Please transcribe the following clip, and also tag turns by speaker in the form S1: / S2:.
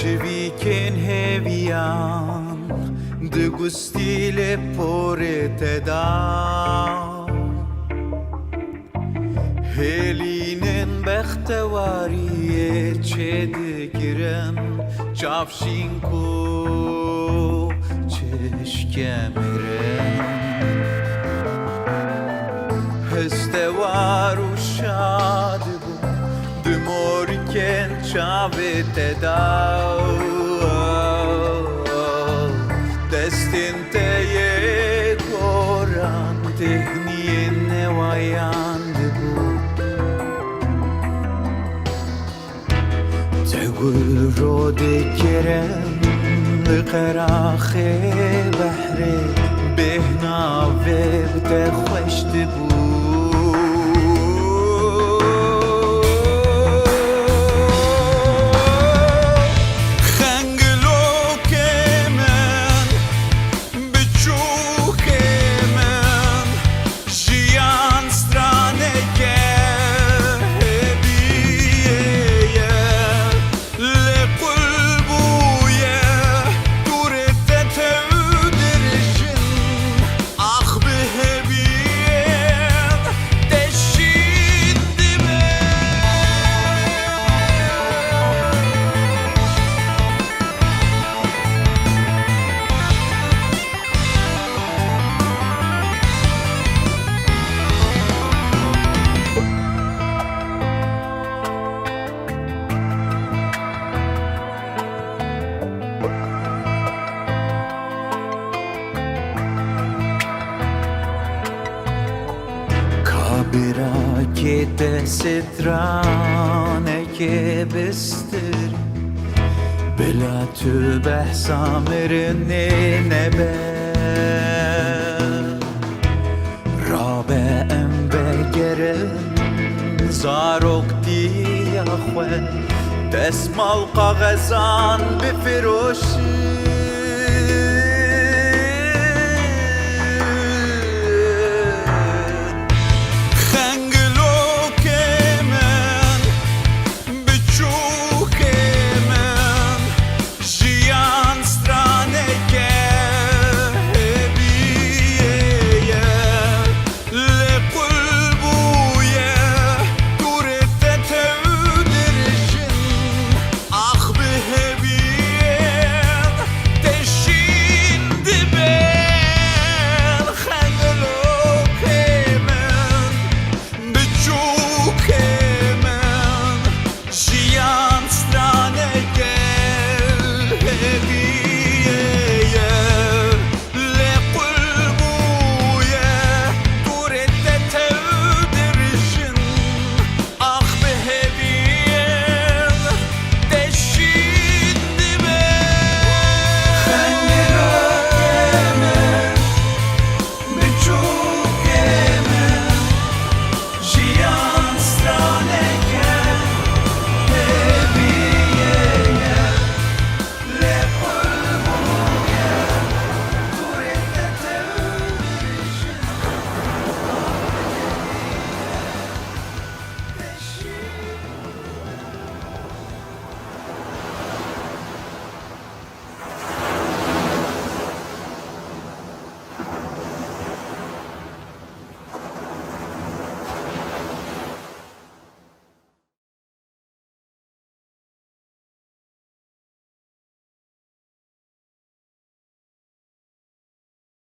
S1: Civiken hevian de gustile porete da Helinin behtewariye çedigiren Çavşinko çeşkemiren Hestevar uşadı bu Dümoriken çavete da Destinteye koran tehniyen nevayandı bu Tegul rode kerem Qeraxe bahre Behna ve bte khoşti bu Birakete sitrane ke bestir Bela tü behsamirine nebe Rabe embegerin zarok diya khwe Desmal qagazan bifroshi